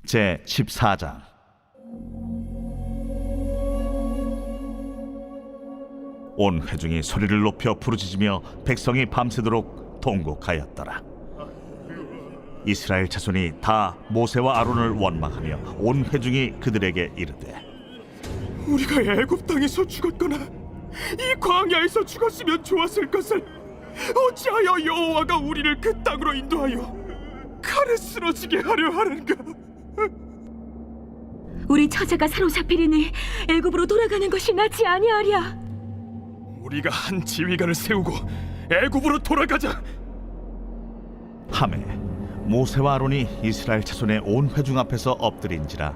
제 14장. 온 회중이 소리를 높여 부르짖으며 백성이 밤새도록 통곡하였더라. 이스라엘 자손이 다 모세와 아론을 원망하며 온 회중이 그들에게 이르되, 우리가 애굽 땅에서 죽었거나 이 광야에서 죽었으면 좋았을 것을 어찌하여 여호와가 우리를 그 땅으로 인도하여 칼에 쓰러지게 하려 하는가? 우리 처자가 사로잡히리니 애굽으로 돌아가는 것이 낫지 아니하랴. 우리가 한 지휘관을 세우고 애굽으로 돌아가자. 하매 모세와 아론이 이스라엘 자손의 온 회중 앞에서 엎드린지라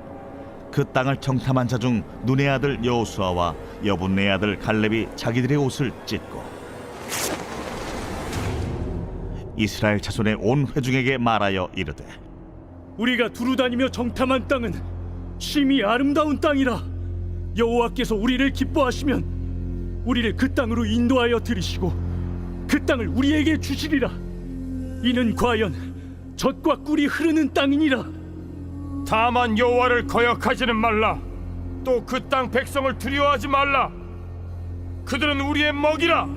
그 땅을 정탐한 자 중 눈의 아들 여호수아와 여분네 아들 갈렙이 자기들의 옷을 찢고 이스라엘 자손의 온 회중에게 말하여 이르되, 우리가 두루다니며 정탐한 땅은 심히 아름다운 땅이라. 여호와께서 우리를 기뻐하시면 우리를 그 땅으로 인도하여 들이시고 그 땅을 우리에게 주시리라. 이는 과연 젖과 꿀이 흐르는 땅이니라. 다만 여호와를 거역하지는 말라. 또 그 땅 백성을 두려워하지 말라. 그들은 우리의 먹이라.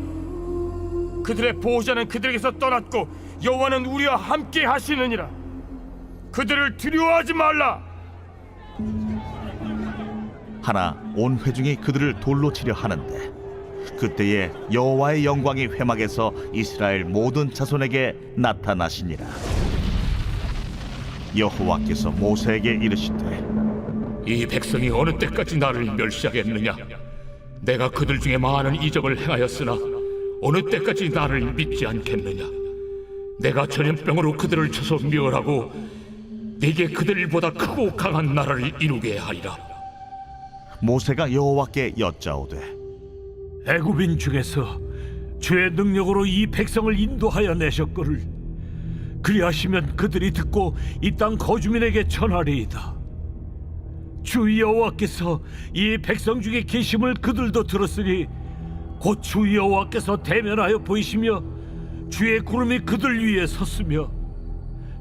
그들의 보호자는 그들에게서 떠났고 여호와는 우리와 함께 하시느니라. 그들을 두려워하지 말라. 하나 온 회중이 그들을 돌로 치려 하는데 그때에 여호와의 영광이 회막에서 이스라엘 모든 자손에게 나타나시니라. 여호와께서 모세에게 이르시되, 이 백성이 어느 때까지 나를 멸시하겠느냐? 내가 그들 중에 많은 이적을 행하였으나 어느 때까지 나를 믿지 않겠느냐? 내가 전염병으로 그들을 쳐서 멸하고 네게 그들보다 크고 강한 나라를 이루게 하리라. 모세가 여호와께 여짜오되, 애굽인 중에서 주의 능력으로 이 백성을 인도하여 내셨거를 그리하시면 그들이 듣고 이 땅 거주민에게 전하리이다. 주 여호와께서 이 백성 중에 계심을 그들도 들었으니 곧 주 여호와께서 대면하여 보이시며 주의 구름이 그들 위에 섰으며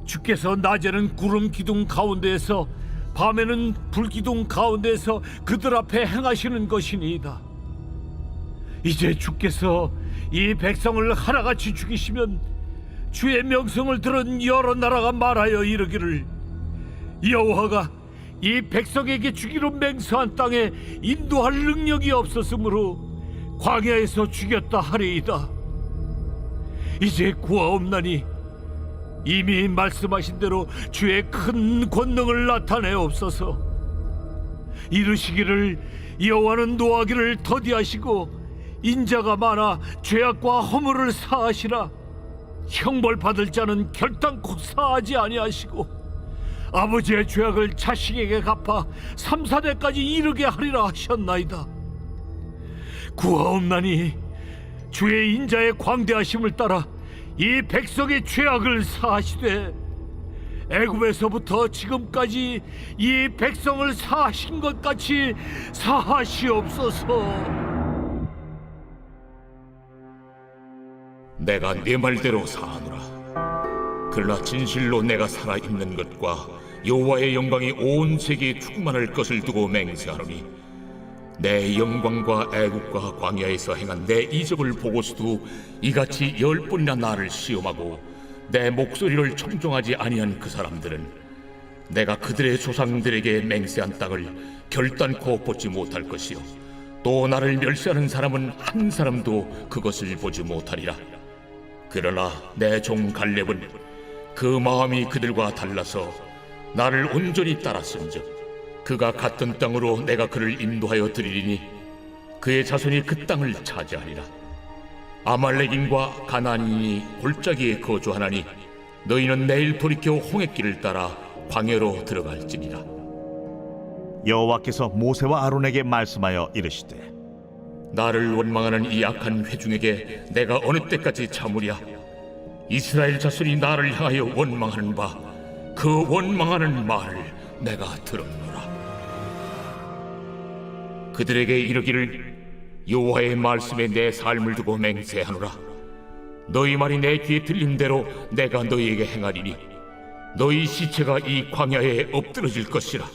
주께서 낮에는 구름 기둥 가운데에서 밤에는 불 기둥 가운데에서 그들 앞에 행하시는 것이니이다. 이제 주께서 이 백성을 하나같이 죽이시면 주의 명성을 들은 여러 나라가 말하여 이르기를, 여호와가 이 백성에게 주기로 맹세한 땅에 인도할 능력이 없었으므로 광야에서 죽였다 하리이다. 이제 구하옵나니 이미 말씀하신 대로 주의 큰 권능을 나타내옵소서. 이르시기를, 여호와는 노하기를 더디하시고 인자가 많아 죄악과 허물을 사하시라. 형벌 받을 자는 결단코 사하지 아니하시고 아버지의 죄악을 자식에게 갚아 3, 4대까지 이르게 하리라 하셨나이다. 구하옵나니 주의 인자의 광대하심을 따라 이 백성의 죄악을 사하시되 애굽에서부터 지금까지 이 백성을 사하신 것 같이 사하시옵소서. 내가 네 말대로 사하노라. 그러나 진실로 내가 살아있는 것과 여호와의 영광이 온 세계에 충만할 것을 두고 맹세하노니 내 영광과 애국과 광야에서 행한 내 이적을 보고서도 이같이 10번이나 나를 시험하고 내 목소리를 청종하지 아니한 그 사람들은 내가 그들의 조상들에게 맹세한 땅을 결단코 보지 못할 것이요 또 나를 멸시하는 사람은 한 사람도 그것을 보지 못하리라. 그러나 내 종 갈렙은 그 마음이 그들과 달라서 나를 온전히 따랐은즉 그가 갔던 땅으로 내가 그를 인도하여 드리리니 그의 자손이 그 땅을 차지하리라. 아말렉인과 가나안인이 골짜기에 거주하나니 너희는 내일 돌이켜 홍해길을 따라 광야로 들어갈지니라. 여호와께서 모세와 아론에게 말씀하여 이르시되, 나를 원망하는 이 악한 회중에게 내가 어느 때까지 참으랴? 이스라엘 자손이 나를 향하여 원망하는 바 그 원망하는 말을 내가 들었노라. 그들에게 이르기를, 여호와의 말씀에 내 삶을 두고 맹세하노라. 너희 말이 내 귀에 들린 대로 내가 너희에게 행하리니 너희 시체가 이 광야에 엎드러질 것이라.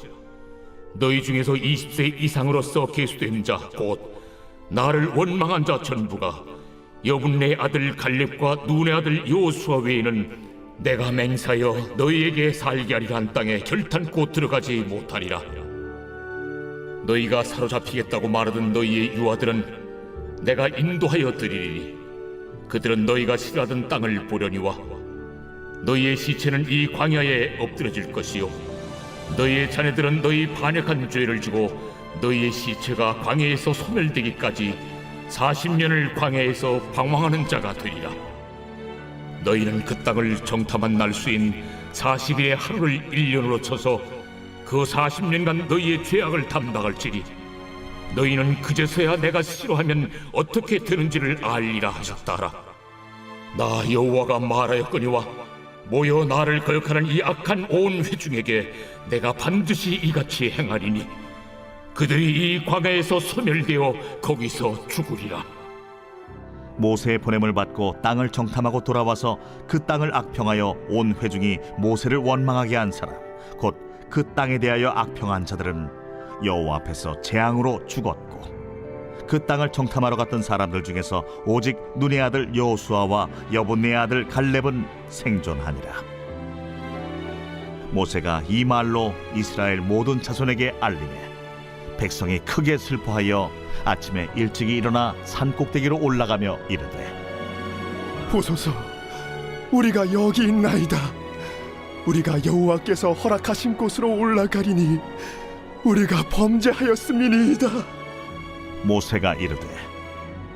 너희 중에서 20세 이상으로서 계수된 자 곧 나를 원망한 자 전부가 여분네 아들 갈렙과 눈의 아들 여호수아 외에는 내가 맹세하여 너희에게 살게 하리라 한 땅에 결탄코 들어가지 못하리라. 너희가 사로잡히겠다고 말하던 너희의 유아들은 내가 인도하여 드리리니 그들은 너희가 싫어하던 땅을 보려니와 너희의 시체는 이 광야에 엎드러질 것이요 너희의 자녀들은 너희 반역한 죄를 지고 너희의 시체가 광야에서 소멸되기까지 40년을 광야에서 방황하는 자가 되리라. 너희는 그 땅을 정탐한 날수인 40일의 하루를 1년으로 쳐서 그 40년간 너희의 죄악을 담당할지니 너희는 그제서야 내가 싫어하면 어떻게 되는지를 알리라 하셨다라. 나 여호와가 말하였거니와 모여 나를 거역하는 이 악한 온 회중에게 내가 반드시 이같이 행하리니 그들이 이 광야에서 소멸되어 거기서 죽으리라. 모세의 보냄을 받고 땅을 정탐하고 돌아와서 그 땅을 악평하여 온 회중이 모세를 원망하게 한 사람 곧 그 땅에 대하여 악평한 자들은 여호와 앞에서 재앙으로 죽었고 그 땅을 정탐하러 갔던 사람들 중에서 오직 눈의 아들 여호수아와 여분네 아들 갈렙은 생존하니라. 모세가 이 말로 이스라엘 모든 자손에게 알리매 백성이 크게 슬퍼하여 아침에 일찍이 일어나 산 꼭대기로 올라가며 이르되 보소서, 우리가 여기 있나이다. 우리가 여호와께서 허락하신 곳으로 올라가리니 우리가 범죄하였음이니이다. 모세가 이르되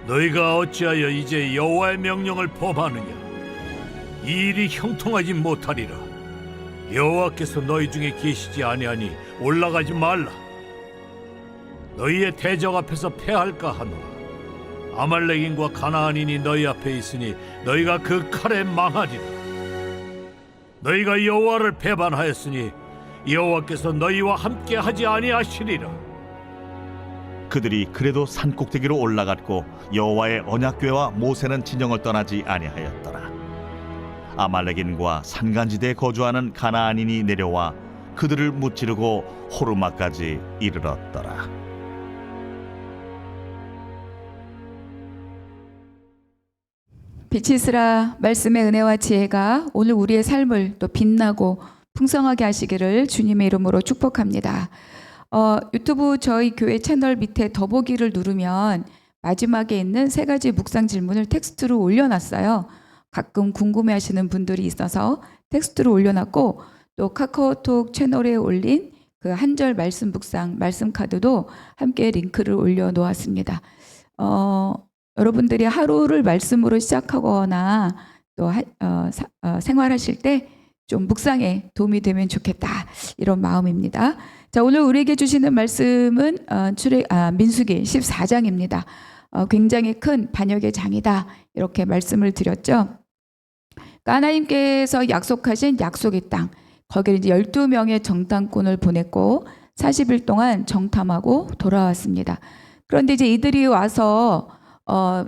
너희가 어찌하여 이제 여호와의 명령을 범하느냐? 이 일이 형통하지 못하리라. 여호와께서 너희 중에 계시지 아니하니 올라가지 말라. 너희의 대적 앞에서 패할까 하노라. 아말렉인과 가나안인이 너희 앞에 있으니 너희가 그 칼에 망하리라. 너희가 여호와를 배반하였으니 여호와께서 너희와 함께 하지 아니하시리라. 그들이 그래도 산 꼭대기로 올라갔고 여호와의 언약궤와 모세는 진영을 떠나지 아니하였더라. 아말렉인과 산간지대에 거주하는 가나안인이 내려와 그들을 무찌르고 호르마까지 이르렀더라. 빛이 있으라. 말씀의 은혜와 지혜가 오늘 우리의 삶을 또 빛나고 풍성하게 하시기를 주님의 이름으로 축복합니다. 유튜브 저희 교회 채널 밑에 더보기를 누르면 마지막에 있는 3가지 묵상 질문을 텍스트로 올려놨어요. 가끔 궁금해하시는 분들이 있어서 텍스트로 올려놨고 또 카카오톡 채널에 올린 그 한절 말씀 묵상 말씀 카드도 함께 링크를 올려놓았습니다. 여러분들이 하루를 말씀으로 시작하거나 또 생활하실 때 좀 묵상에 도움이 되면 좋겠다 이런 마음입니다. 자, 오늘 우리에게 주시는 말씀은 민수기 14장입니다. 굉장히 큰 반역의 장이다 이렇게 말씀을 드렸죠. 하나님께서 약속하신 약속의 땅 거기에 이제 12명의 정탐꾼을 보냈고 40일 동안 정탐하고 돌아왔습니다. 그런데 이제 이들이 와서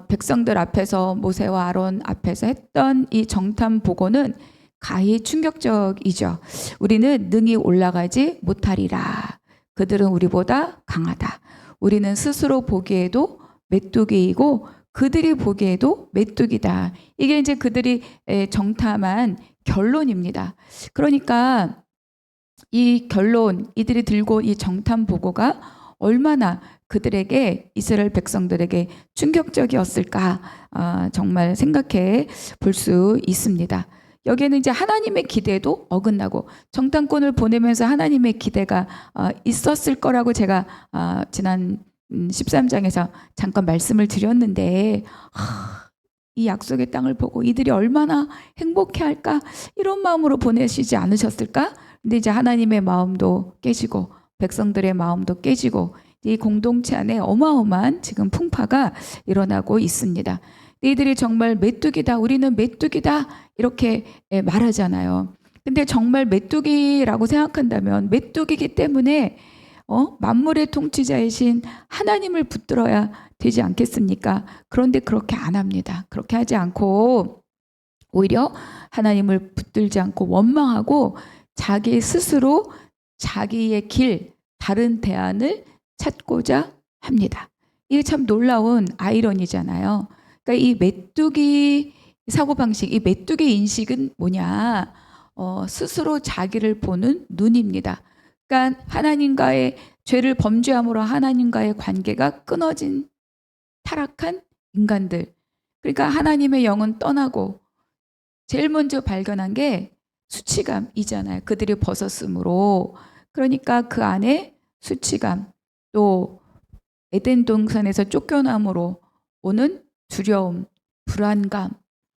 백성들 앞에서 모세와 아론 앞에서 했던 이 정탐 보고는 가히 충격적이죠. 우리는 능히 올라가지 못하리라. 그들은 우리보다 강하다. 우리는 스스로 보기에도 메뚜기이고 그들이 보기에도 메뚜기다. 이게 이제 그들이 정탐한 결론입니다. 그러니까 이 결론, 이들이 들고 이 정탐 보고가 얼마나 그들에게 이스라엘 백성들에게 충격적이었을까 정말 생각해 볼 수 있습니다. 여기에는 이제 하나님의 기대도 어긋나고 정탐꾼을 보내면서 하나님의 기대가 있었을 거라고 제가 지난 13장에서 잠깐 말씀을 드렸는데 이 약속의 땅을 보고 이들이 얼마나 행복해할까 이런 마음으로 보내시지 않으셨을까? 근데 이제 하나님의 마음도 깨지고 백성들의 마음도 깨지고 이 공동체 안에 어마어마한 지금 풍파가 일어나고 있습니다. 이들이 정말 메뚜기다, 우리는 메뚜기다 이렇게 말하잖아요. 근데 정말 메뚜기라고 생각한다면 메뚜기이기 때문에 만물의 통치자이신 하나님을 붙들어야 되지 않겠습니까? 그런데 그렇게 안 합니다. 그렇게 하지 않고 오히려 하나님을 붙들지 않고 원망하고 자기 스스로 자기의 길, 다른 대안을 찾고자 합니다. 이게 참 놀라운 아이러니잖아요. 그러니까 이 메뚜기 사고방식, 이 메뚜기 인식은 뭐냐? 스스로 자기를 보는 눈입니다. 그러니까 하나님과의 죄를 범죄함으로 하나님과의 관계가 끊어진 타락한 인간들. 그러니까 하나님의 영은 떠나고 제일 먼저 발견한 게 수치감이잖아요. 그들이 벗었으므로. 그러니까 그 안에 수치감, 또 에덴 동산에서 쫓겨남으로 오는 두려움, 불안감,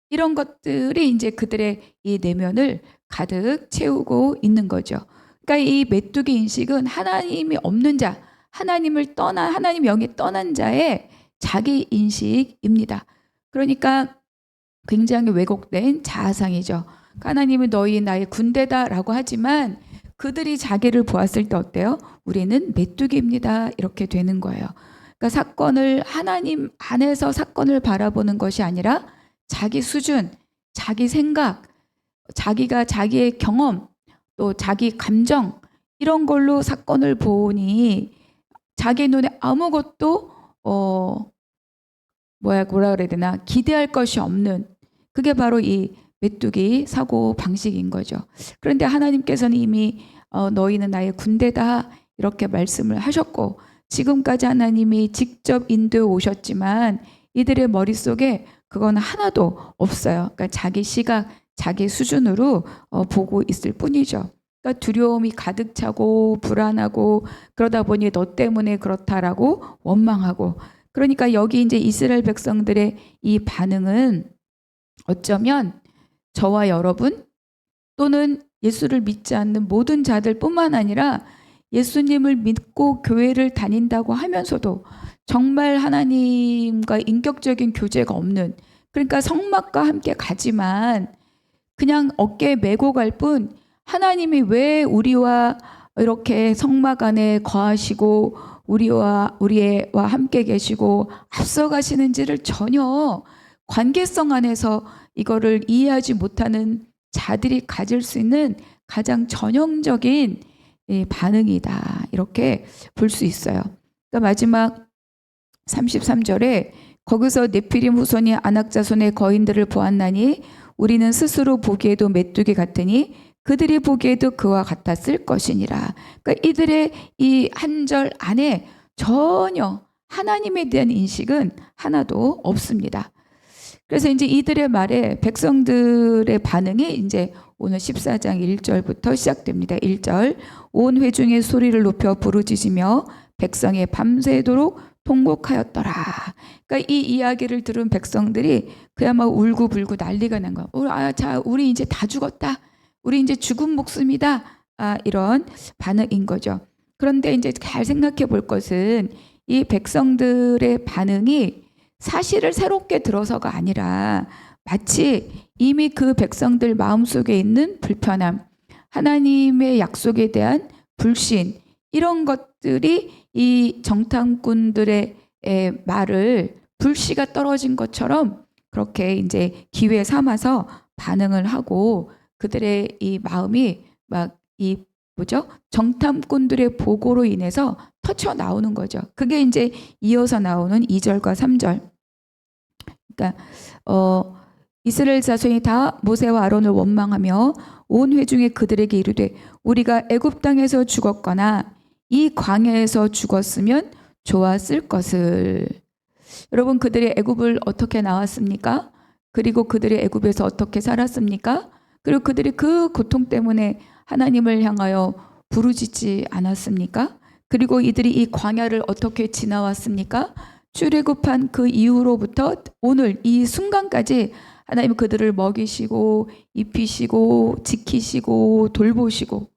이런 것들이 이제 그들의 이 내면을 가득 채우고 있는 거죠. 그러니까 이 메뚜기 인식은 하나님이 없는 자, 하나님을 떠난, 하나님 영이 떠난 자의 자기 인식입니다. 그러니까 굉장히 왜곡된 자아상이죠. 하나님은 너희 나의 군대다라고 하지만 그들이 자기를 보았을 때 어때요? 우리는 메뚜기입니다. 이렇게 되는 거예요. 그러니까 사건을 하나님 안에서 사건을 바라보는 것이 아니라 자기 수준, 자기 생각, 자기가 자기의 경험, 또 자기 감정 이런 걸로 사건을 보니 자기 눈에 아무것도 뭐라 그래야 되나 기대할 것이 없는 그게 바로 이 메뚜기 사고 방식인 거죠. 그런데 하나님께서는 이미 너희는 나의 군대다 이렇게 말씀을 하셨고 지금까지 하나님이 직접 인도해 오셨지만 이들의 머릿속에 그건 하나도 없어요. 그러니까 자기 시각, 자기 수준으로 보고 있을 뿐이죠. 그러니까 두려움이 가득 차고 불안하고 그러다 보니 너 때문에 그렇다라고 원망하고 그러니까 여기 이제 이스라엘 백성들의 이 반응은 어쩌면 저와 여러분 또는 예수를 믿지 않는 모든 자들뿐만 아니라 예수님을 믿고 교회를 다닌다고 하면서도 정말 하나님과 인격적인 교제가 없는 그러니까 성막과 함께 가지만 그냥 어깨에 메고 갈 뿐 하나님이 왜 우리와 이렇게 성막 안에 거하시고 우리와 함께 계시고 앞서가시는지를 전혀 관계성 안에서 이거를 이해하지 못하는 자들이 가질 수 있는 가장 전형적인 반응이다. 이렇게 볼 수 있어요. 그러니까 마지막 33절에 거기서 네피림 후손이 아낙 자손의 거인들을 보았나니 우리는 스스로 보기에도 메뚜기 같으니 그들이 보기에도 그와 같았을 것이니라. 그러니까 이들의 이 한 절 안에 전혀 하나님에 대한 인식은 하나도 없습니다. 그래서 이제 이들의 말에 백성들의 반응이 이제 오늘 14장 1절부터 시작됩니다. 1절 온 회중의 소리를 높여 부르짖으며 백성이 밤새도록 통곡하였더라. 그러니까 이 이야기를 들은 백성들이 그야말로 울고불고 난리가 난 거야. 우리 이제 다 죽었다. 우리 이제 죽은 목숨이다. 이런 반응인 거죠. 그런데 이제 잘 생각해 볼 것은 이 백성들의 반응이 사실을 새롭게 들어서가 아니라 마치 이미 그 백성들 마음속에 있는 불편함, 하나님의 약속에 대한 불신 이런 것들이 이 정탐꾼들의 말을 불씨가 떨어진 것처럼 그렇게 이제 기회 삼아서 반응을 하고 그들의 이 마음이 막 이 정탐꾼들의 보고로 인해서 터쳐 나오는 거죠. 그게 이제 이어서 나오는 2절과 3절. 그러니까 이스라엘 자손이 다 모세와 아론을 원망하며 온 회중에 그들에게 이르되 우리가 애굽 땅에서 죽었거나 이 광야에서 죽었으면 좋았을 것을. 여러분 그들이 애굽을 어떻게 나왔습니까? 그리고 그들이 애굽에서 어떻게 살았습니까? 그리고 그들이 그 고통 때문에 하나님을 향하여 부르짖지 않았습니까? 그리고 이들이 이 광야를 어떻게 지나왔습니까? 출애굽한 그 이후로부터 오늘 이 순간까지 하나님은 그들을 먹이시고 입히시고 지키시고 돌보시고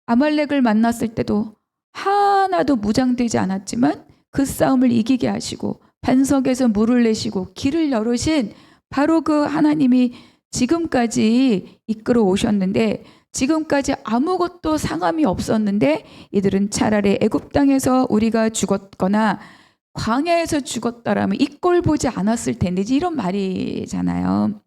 아말렉을 만났을 때도 하나도 무장되지 않았지만 그 싸움을 이기게 하시고 반석에서 물을 내시고 길을 열으신 바로 그 하나님이 지금까지 이끌어 오셨는데 지금까지 아무것도 상함이 없었는데 이들은 차라리 애굽 땅에서 우리가 죽었거나 광야에서 죽었다라면 이 꼴 보지 않았을 텐데 이런 말이잖아요.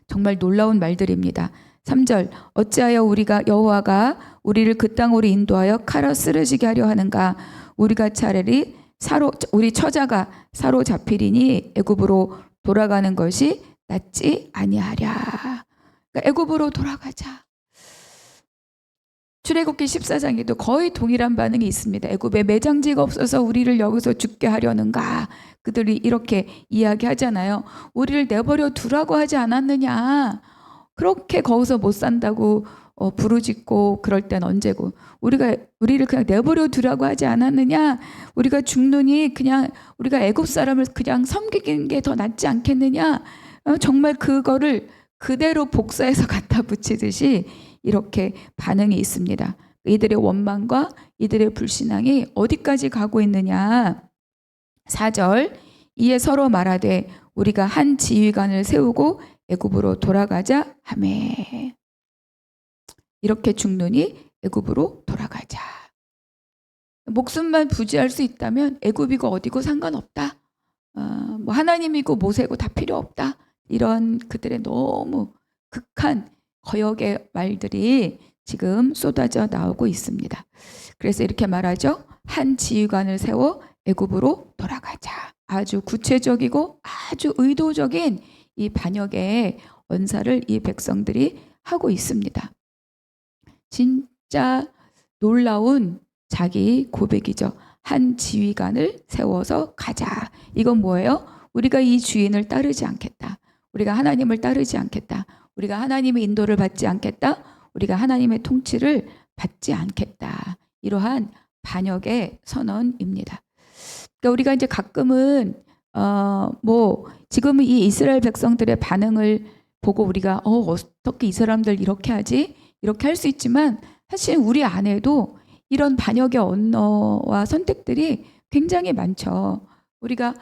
정말 놀라운 말들입니다. 3절 어찌하여 여호와가 우리를 그 땅으로 인도하여 칼로 쓰러지게 하려 하는가 우리 처자가 사로잡히리니 애굽으로 돌아가는 것이 낫지 아니하랴. 그러니까 애굽으로 돌아가자. 출애굽기 14장에도 거의 동일한 반응이 있습니다. 애굽에 매장지가 없어서 우리를 여기서 죽게 하려는가. 그들이 이렇게 이야기하잖아요. 우리를 내버려 두라고 하지 않았느냐. 그렇게 거기서 못 산다고 부르짖고 그럴 땐 언제고. 우리를 그냥 내버려 두라고 하지 않았느냐. 우리가 죽느니 그냥 우리가 애굽 사람을 그냥 섬기는 게 더 낫지 않겠느냐. 정말 그거를 그대로 복사해서 갖다 붙이듯이 이렇게 반응이 있습니다. 이들의 원망과 이들의 불신앙이 어디까지 가고 있느냐. 4절 이에 서로 말하되 우리가 한 지휘관을 세우고 애굽으로 돌아가자 하매. 이렇게 죽느니 애굽으로 돌아가자. 목숨만 부지할 수 있다면 애굽이고 어디고 상관없다. 뭐 하나님이고 모세고 다 필요 없다. 이런 그들의 너무 극한 거역의 말들이 지금 쏟아져 나오고 있습니다. 그래서 이렇게 말하죠. 한 지휘관을 세워 애굽으로 돌아가자. 아주 구체적이고 아주 의도적인 이 반역의 언사를 이 백성들이 하고 있습니다. 진짜 놀라운 자기 고백이죠. 한 지휘관을 세워서 가자. 이건 뭐예요? 우리가 이 주인을 따르지 않겠다. 우리가 하나님을 따르지 않겠다. 우리가 하나님의 인도를 받지 않겠다. 우리가 하나님의 통치를 받지 않겠다. 이러한 반역의 선언입니다. 그러니까 우리가 이제 가끔은 지금은 이 이스라엘 백성들의 반응을 보고 우리가 어떻게 이 사람들 이렇게 하지? 이렇게 할 수 있지만 사실 우리 안에도 이런 반역의 언어와 선택들이 굉장히 많죠. 우리가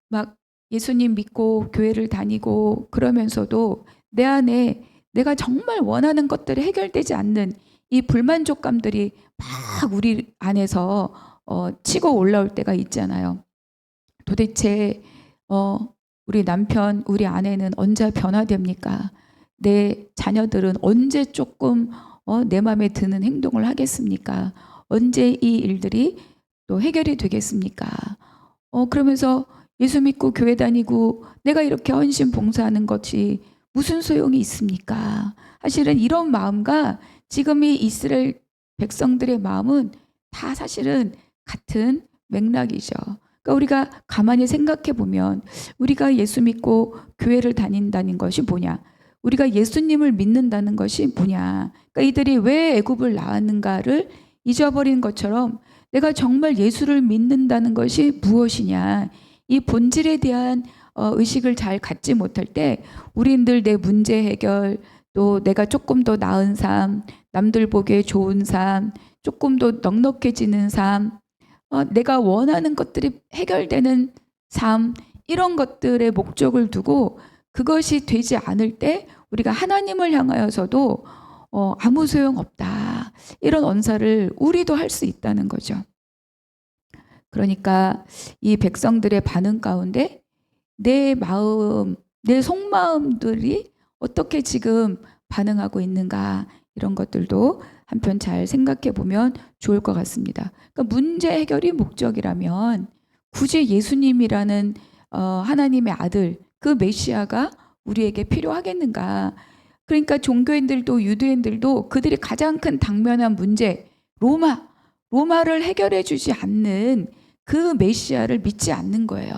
막 예수님 믿고 교회를 다니고 그러면서도 내 안에 내가 정말 원하는 것들이 해결되지 않는 이 불만족감들이 막 우리 안에서 치고 올라올 때가 있잖아요. 도대체 우리 남편, 우리 아내는 언제 변화됩니까? 내 자녀들은 언제 조금 내 마음에 드는 행동을 하겠습니까? 언제 이 일들이 또 해결이 되겠습니까? 그러면서 예수 믿고 교회 다니고 내가 이렇게 헌신 봉사하는 것이 무슨 소용이 있습니까? 사실은 이런 마음과 지금 이 이스라엘 백성들의 마음은 다 사실은 같은 맥락이죠. 그러니까 우리가 가만히 생각해 보면 우리가 예수 믿고 교회를 다닌다는 것이 뭐냐? 우리가 예수님을 믿는다는 것이 뭐냐? 그러니까 이들이 왜 애굽을 나왔는가를 잊어버린 것처럼 내가 정말 예수를 믿는다는 것이 무엇이냐? 이 본질에 대한 의식을 잘 갖지 못할 때 우린 늘 내 문제 해결, 또 내가 조금 더 나은 삶, 남들 보기에 좋은 삶, 조금 더 넉넉해지는 삶, 내가 원하는 것들이 해결되는 삶, 이런 것들의 목적을 두고 그것이 되지 않을 때 우리가 하나님을 향하여서도 아무 소용없다. 이런 언사를 우리도 할 수 있다는 거죠. 그러니까 이 백성들의 반응 가운데 내 마음, 내 속마음들이 어떻게 지금 반응하고 있는가, 이런 것들도 한편 잘 생각해 보면 좋을 것 같습니다. 그러니까 문제 해결이 목적이라면 굳이 예수님이라는 하나님의 아들, 그 메시아가 우리에게 필요하겠는가? 그러니까 종교인들도 유대인들도 그들이 가장 큰 당면한 문제, 로마를 해결해 주지 않는 그 메시아를 믿지 않는 거예요.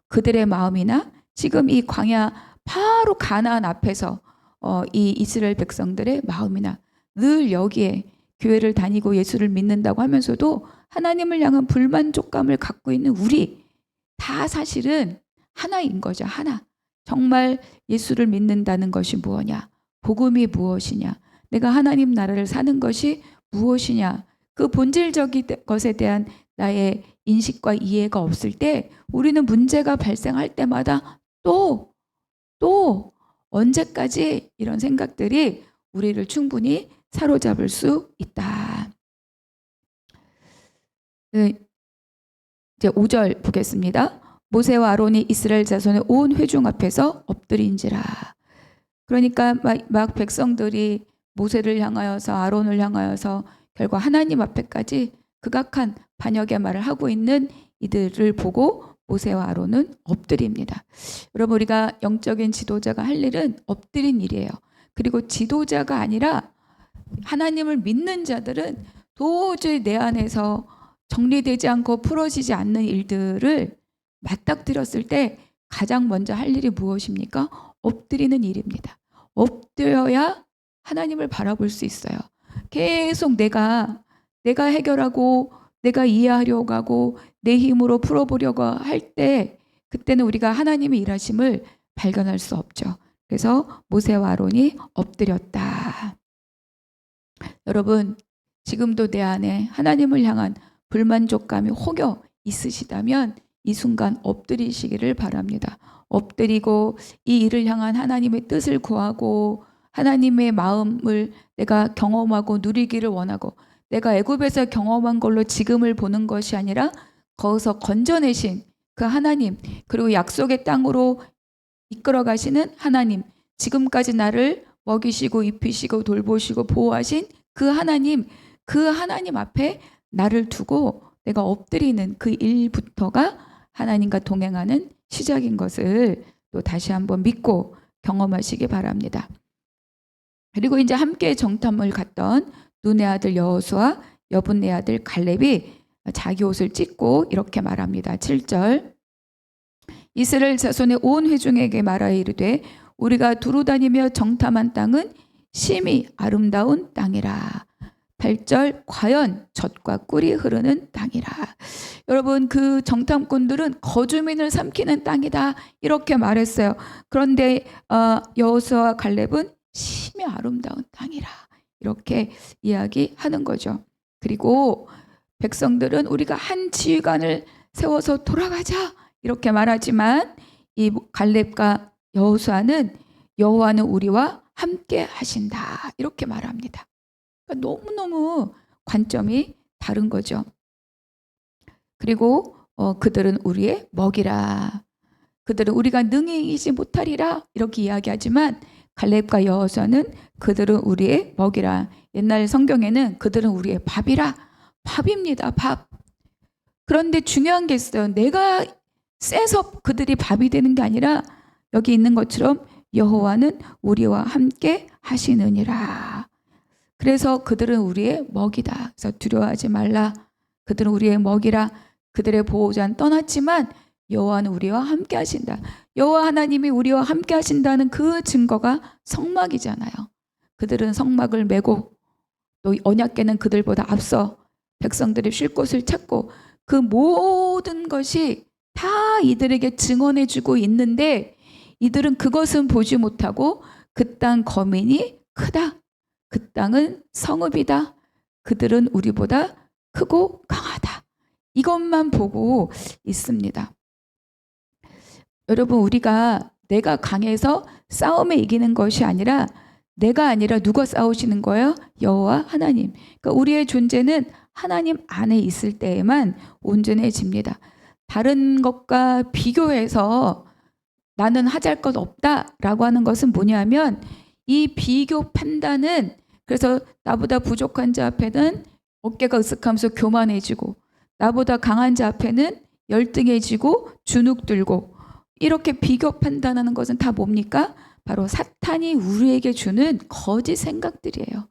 그들의 마음이나 지금 이 광야 바로 가나안 앞에서 이 이스라엘 백성들의 마음이나 늘 여기에 교회를 다니고 예수를 믿는다고 하면서도 하나님을 향한 불만족감을 갖고 있는 우리 다 사실은 하나인 거죠. 하나. 정말 예수를 믿는다는 것이 무엇이냐? 복음이 무엇이냐? 내가 하나님 나라를 사는 것이 무엇이냐? 그 본질적인 것에 대한 나의 인식과 이해가 없을 때 우리는 문제가 발생할 때마다 또 언제까지 이런 생각들이 우리를 충분히 사로잡을 수 있다. 이제 5절 보겠습니다. 모세와 아론이 이스라엘 자손의 온 회중 앞에서 엎드린지라. 그러니까 막 백성들이 모세를 향하여서 아론을 향하여서 결국 하나님 앞에까지 극악한 반역의 말을 하고 있는 이들을 보고 모세와 아론은 엎드립니다. 여러분, 우리가 영적인 지도자가 할 일은 엎드린 일이에요. 그리고 지도자가 아니라 하나님을 믿는 자들은 도저히 내 안에서 정리되지 않고 풀어지지 않는 일들을 맞닥뜨렸을 때 가장 먼저 할 일이 무엇입니까? 엎드리는 일입니다. 엎드려야 하나님을 바라볼 수 있어요. 계속 내가 해결하고 내가 이해하려고 하고 내 힘으로 풀어보려고 할 때 그때는 우리가 하나님의 일하심을 발견할 수 없죠. 그래서 모세와 아론이 엎드렸다. 여러분, 지금도 내 안에 하나님을 향한 불만족감이 혹여 있으시다면 이 순간 엎드리시기를 바랍니다. 엎드리고 이 일을 향한 하나님의 뜻을 구하고 하나님의 마음을 내가 경험하고 누리기를 원하고 내가 애굽에서 경험한 걸로 지금을 보는 것이 아니라 거기서 건져내신 그 하나님, 그리고 약속의 땅으로 이끌어 가시는 하나님, 지금까지 나를 먹이시고 입히시고 돌보시고 보호하신 그 하나님 앞에 나를 두고 내가 엎드리는 그 일부터가 하나님과 동행하는 시작인 것을 또 다시 한번 믿고 경험하시기 바랍니다. 그리고 이제 함께 정탐을 갔던 눈의 아들 여호수아, 여분의 아들 갈렙이 자기 옷을 찢고 이렇게 말합니다. 7절. 이스라엘 자손의 온 회중에게 말하여 이르되 우리가 두루 다니며 정탐한 땅은 심히 아름다운 땅이라. 8절. 과연 젖과 꿀이 흐르는 땅이라. 여러분, 그 정탐꾼들은 거주민을 삼키는 땅이다 이렇게 말했어요. 그런데 여호수아와 갈렙은 심히 아름다운 땅이라 이렇게 이야기하는 거죠. 그리고 백성들은 우리가 한 지휘관을 세워서 돌아가자 이렇게 말하지만 이 갈렙과 여호수아는 여호와는 우리와 함께 하신다 이렇게 말합니다. 그러니까 너무너무 관점이 다른 거죠. 그리고 그들은 우리의 먹이라. 그들은 우리가 능히 이기지 못하리라 이렇게 이야기하지만 갈렙과 여호수아는 그들은 우리의 먹이라. 옛날 성경에는 그들은 우리의 밥이라. 밥입니다. 밥. 그런데 중요한 게 있어요. 내가 세서 그들이 밥이 되는 게 아니라 여기 있는 것처럼 여호와는 우리와 함께 하시느니라. 그래서 그들은 우리의 먹이다. 그래서 두려워하지 말라. 그들은 우리의 먹이라. 그들의 보호자는 떠났지만 여호와는 우리와 함께 하신다. 여호와 하나님이 우리와 함께 하신다는 그 증거가 성막이잖아요. 그들은 성막을 메고 또 언약궤는 그들보다 앞서 백성들이 쉴 곳을 찾고 그 모든 것이 다 이들에게 증언해주고 있는데 이들은 그것은 보지 못하고 그 땅 거민이 크다. 그 땅은 성읍이다. 그들은 우리보다 크고 강하다. 이것만 보고 있습니다. 여러분, 우리가 내가 강해서 싸움에 이기는 것이 아니라 내가 아니라 누가 싸우시는 거예요? 여호와 하나님. 그러니까 우리의 존재는 하나님 안에 있을 때에만 온전해집니다. 다른 것과 비교해서 나는 하잘 것 없다라고 하는 것은 뭐냐면 이 비교 판단은 그래서 나보다 부족한 자 앞에는 어깨가 으쓱하면서 교만해지고 나보다 강한 자 앞에는 열등해지고 주눅 들고 이렇게 비교 판단하는 것은 다 뭡니까? 바로 사탄이 우리에게 주는 거짓 생각들이에요.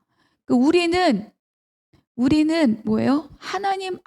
우리는 뭐예요? 하나님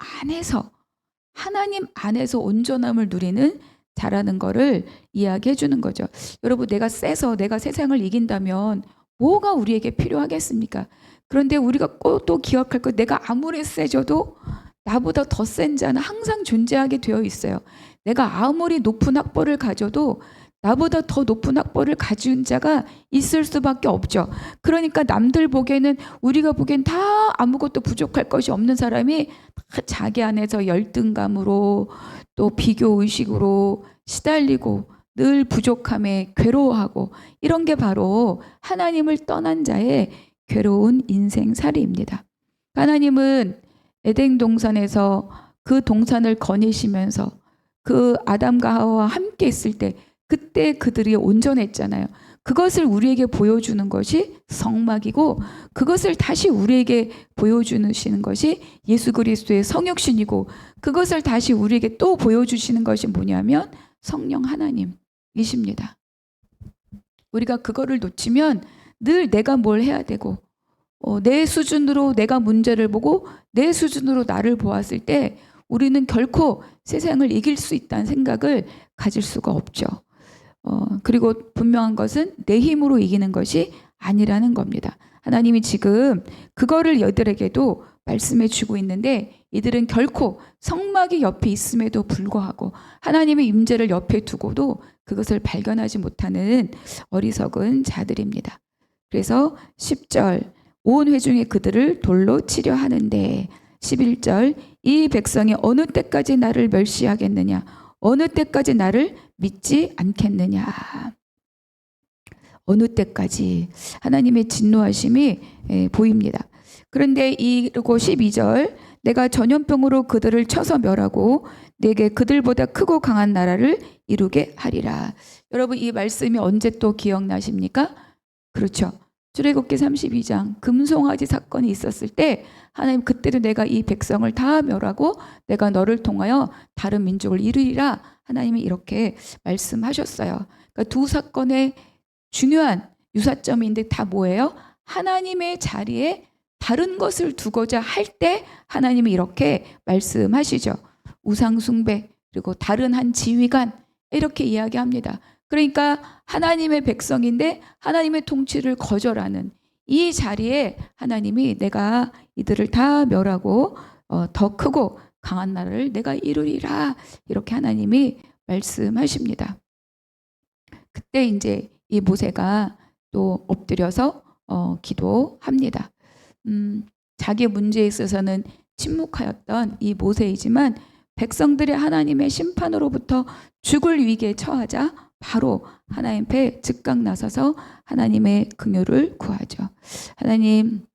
안에서 온전함을 누리는 자라는 거를 이야기해 주는 거죠. 여러분, 내가 세서 내가 세상을 이긴다면 뭐가 우리에게 필요하겠습니까? 그런데 우리가 꼭 또 기억할 것, 내가 아무리 세져도 나보다 더 센 자는 항상 존재하게 되어 있어요. 내가 아무리 높은 학벌을 가져도 나보다 더 높은 학벌을 가진 자가 있을 수밖에 없죠. 그러니까 남들 보기에는 우리가 보기엔 다 아무것도 부족할 것이 없는 사람이 다 자기 안에서 열등감으로 또 비교의식으로 시달리고 늘 부족함에 괴로워하고 이런 게 바로 하나님을 떠난 자의 괴로운 인생살이입니다. 하나님은 에덴 동산에서 그 동산을 거니시면서 그 아담과 하와와 함께 있을 때 그때 그들이 온전했잖아요. 그것을 우리에게 보여주는 것이 성막이고 그것을 다시 우리에게 보여주시는 것이 예수 그리스도의 성육신이고 그것을 다시 우리에게 또 보여주시는 것이 뭐냐면 성령 하나님이십니다. 우리가 그거를 놓치면 늘 내가 뭘 해야 되고 내 수준으로 내가 문제를 보고 내 수준으로 나를 보았을 때 우리는 결코 세상을 이길 수 있다는 생각을 가질 수가 없죠. 그리고 분명한 것은 내 힘으로 이기는 것이 아니라는 겁니다. 하나님이 지금 그거를 이들에게도 말씀해 주고 있는데 이들은 결코 성막이 옆에 있음에도 불구하고 하나님의 임재를 옆에 두고도 그것을 발견하지 못하는 어리석은 자들입니다. 그래서 10절 온 회중이 그들을 돌로 치려 하는데 11절 이 백성이 어느 때까지 나를 멸시하겠느냐 어느 때까지 나를 믿지 않겠느냐 어느 때까지 하나님의 진노하심이 보입니다. 그런데 이르고 12절 내가 전염병으로 그들을 쳐서 멸하고 내게 그들보다 크고 강한 나라를 이루게 하리라. 여러분 이 말씀이 언제 또 기억나십니까? 그렇죠. 출애굽기 32장 금송아지 사건이 있었을 때 하나님 그때도 내가 이 백성을 다 멸하고 내가 너를 통하여 다른 민족을 이루리라 하나님이 이렇게 말씀하셨어요. 그러니까 두 사건의 중요한 유사점인데 다 뭐예요? 하나님의 자리에 다른 것을 두고자 할 때 하나님이 이렇게 말씀하시죠. 우상숭배 그리고 다른 한 지휘관 이렇게 이야기합니다. 그러니까 하나님의 백성인데 하나님의 통치를 거절하는 이 자리에 하나님이 내가 이들을 다 멸하고 더 크고 강한 나라를 내가 이루리라 이렇게 하나님이 말씀하십니다. 그때 이제 이 모세가 또 엎드려서 기도합니다. 자기 문제에 있어서는 침묵하였던 이 모세이지만 백성들이 하나님의 심판으로부터 죽을 위기에 처하자 바로 하나님 앞에 즉각 나서서 하나님의 긍휼을 구하죠. 하나님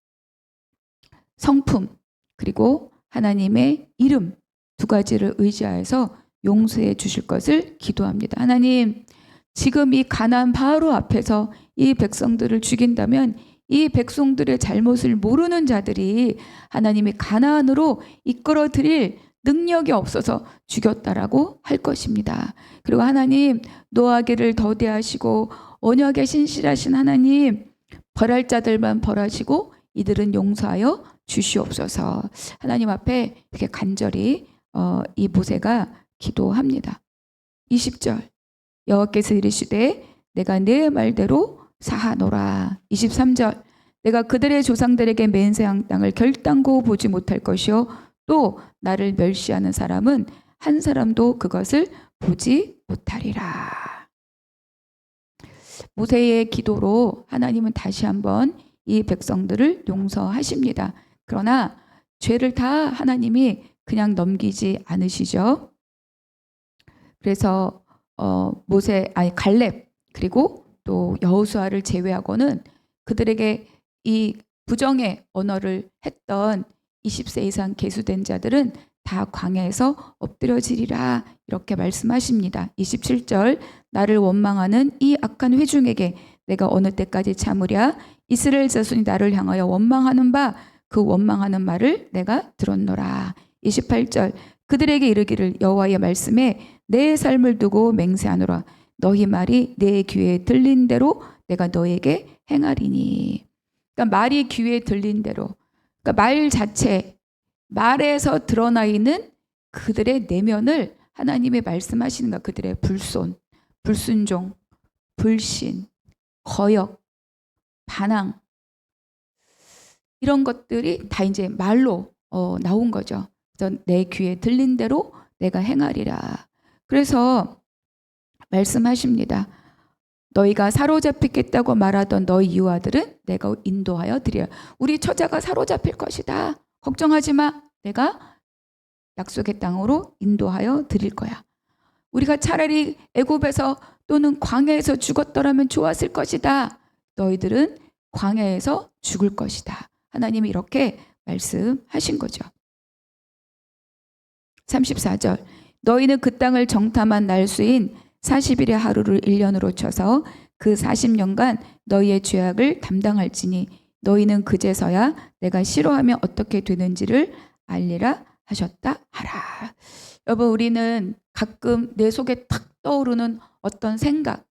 성품 그리고 하나님의 이름 두 가지를 의지하여서 용서해 주실 것을 기도합니다. 하나님 지금 이 가나안 바로 앞에서 이 백성들을 죽인다면 이 백성들의 잘못을 모르는 자들이 하나님이 가나안으로 이끌어 드릴 능력이 없어서 죽였다라고 할 것입니다. 그리고 하나님 노하기를 더디하시고 언약에 신실하신 하나님 벌할 자들만 벌하시고 이들은 용서하여 주시옵소서. 하나님 앞에 이렇게 간절히 이 모세가 기도합니다. 20절 여호와께서 이르시되 내가 내 말대로 사하노라. 23절 내가 그들의 조상들에게 맹세한 땅을 결단코 보지 못할 것이요 또 나를 멸시하는 사람은 한 사람도 그것을 보지 못하리라. 모세의 기도로 하나님은 다시 한번 이 백성들을 용서하십니다. 그러나 죄를 다 하나님이 그냥 넘기지 않으시죠. 그래서 갈렙 그리고 또 여호수아를 제외하고는 그들에게 이 부정의 언어를 했던 20세 이상 계수된 자들은 다 광야에서 엎드려지리라 이렇게 말씀하십니다. 27절 나를 원망하는 이 악한 회중에게 내가 어느 때까지 참으랴 이스라엘 자손이 나를 향하여 원망하는 바 그 원망하는 말을 내가 들었노라. 28절 그들에게 이르기를 여호와의 말씀에 내 삶을 두고 맹세하노라. 너희 말이 내 귀에 들린 대로 내가 너에게 행하리니. 그러니까 말이 귀에 들린 대로 그러니까 말 자체 말에서 드러나 있는 그들의 내면을 하나님의 말씀하시는 것 그들의 불손, 불순종, 불신, 거역, 반항 이런 것들이 다 이제 말로 나온 거죠. 그래서 내 귀에 들린 대로 내가 행하리라. 그래서 말씀하십니다. 너희가 사로잡히겠다고 말하던 너희 유아들은 내가 인도하여 드리라. 우리 처자가 사로잡힐 것이다. 걱정하지 마. 내가 약속의 땅으로 인도하여 드릴 거야. 우리가 차라리 애굽에서 또는 광야에서 죽었더라면 좋았을 것이다. 너희들은 광야에서 죽을 것이다. 하나님이 이렇게 말씀하신 거죠. 34절 너희는 그 땅을 정탐한 날수인 40일의 하루를 1년으로 쳐서 그 40년간 너희의 죄악을 담당할지니 너희는 그제서야 내가 싫어하면 어떻게 되는지를 알리라 하셨다 하라. 여러분, 우리는 가끔 내 속에 탁 떠오르는 어떤 생각,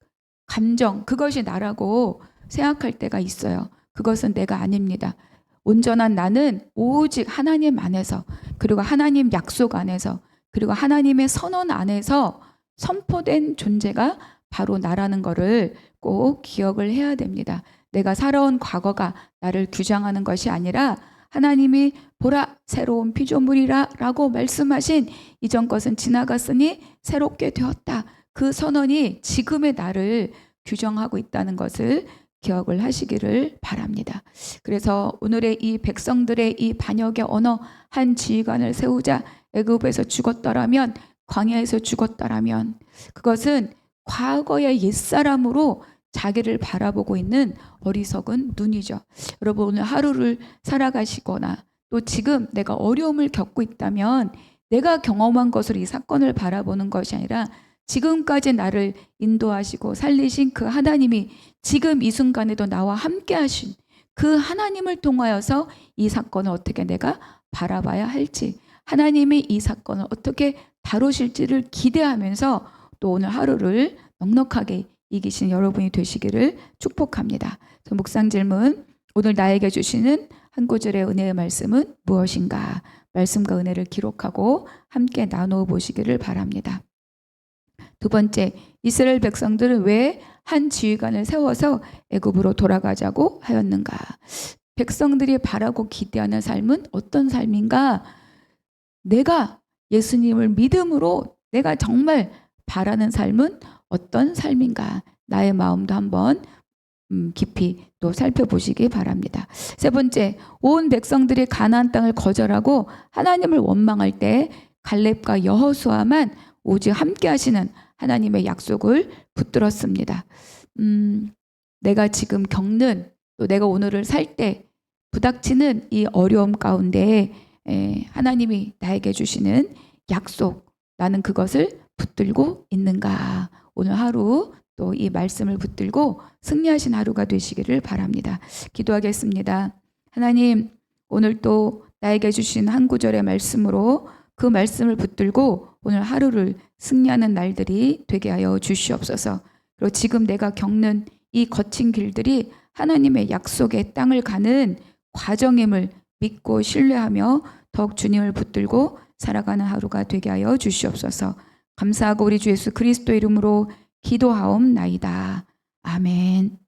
감정, 그것이 나라고 생각할 때가 있어요. 그것은 내가 아닙니다. 온전한 나는 오직 하나님 안에서, 그리고 하나님 약속 안에서, 그리고 하나님의 선언 안에서 선포된 존재가 바로 나라는 것을 꼭 기억을 해야 됩니다. 내가 살아온 과거가 나를 규정하는 것이 아니라 하나님이 보라 새로운 피조물이라 라고 말씀하신 이전 것은 지나갔으니 새롭게 되었다. 그 선언이 지금의 나를 규정하고 있다는 것을 기억을 하시기를 바랍니다. 그래서 오늘의 이 백성들의 이 반역의 언어, 한 지휘관을 세우자, 애굽에서 죽었더라면, 광야에서 죽었더라면, 그것은 과거의 옛사람으로 자기를 바라보고 있는 어리석은 눈이죠. 여러분, 오늘 하루를 살아가시거나 또 지금 내가 어려움을 겪고 있다면 내가 경험한 것으로 이 사건을 바라보는 것이 아니라 지금까지 나를 인도하시고 살리신 그 하나님이 지금 이 순간에도 나와 함께 하신 그 하나님을 통하여서 이 사건을 어떻게 내가 바라봐야 할지, 하나님이 이 사건을 어떻게 다루실지를 기대하면서 또 오늘 하루를 넉넉하게 이기신 여러분이 되시기를 축복합니다. 묵상 질문, 오늘 나에게 주시는 한 구절의 은혜의 말씀은 무엇인가? 말씀과 은혜를 기록하고 함께 나누어 보시기를 바랍니다. 두 번째, 이스라엘 백성들은 왜 한 지휘관을 세워서 애굽으로 돌아가자고 하였는가? 백성들이 바라고 기대하는 삶은 어떤 삶인가? 내가 예수님을 믿음으로 내가 정말 바라는 삶은 어떤 삶인가? 나의 마음도 한번 깊이 또 살펴보시기 바랍니다. 세 번째, 온 백성들이 가나안 땅을 거절하고 하나님을 원망할 때 갈렙과 여호수아만 오직 함께 하시는 하나님의 약속을 붙들었습니다. 내가 지금 겪는, 또 내가 오늘을 살 때 부닥치는 이 어려움 가운데 하나님이 나에게 주시는 약속, 나는 그것을 붙들고 있는가? 오늘 하루 또 이 말씀을 붙들고 승리하신 하루가 되시기를 바랍니다. 기도하겠습니다. 하나님, 오늘 또 나에게 주신 한 구절의 말씀으로 그 말씀을 붙들고 오늘 하루를 승리하는 날들이 되게 하여 주시옵소서. 그리고 지금 내가 겪는 이 거친 길들이 하나님의 약속의 땅을 가는 과정임을 믿고 신뢰하며 더욱 주님을 붙들고 살아가는 하루가 되게 하여 주시옵소서. 감사하고 우리 주 예수 그리스도 이름으로 기도하옵나이다. 아멘.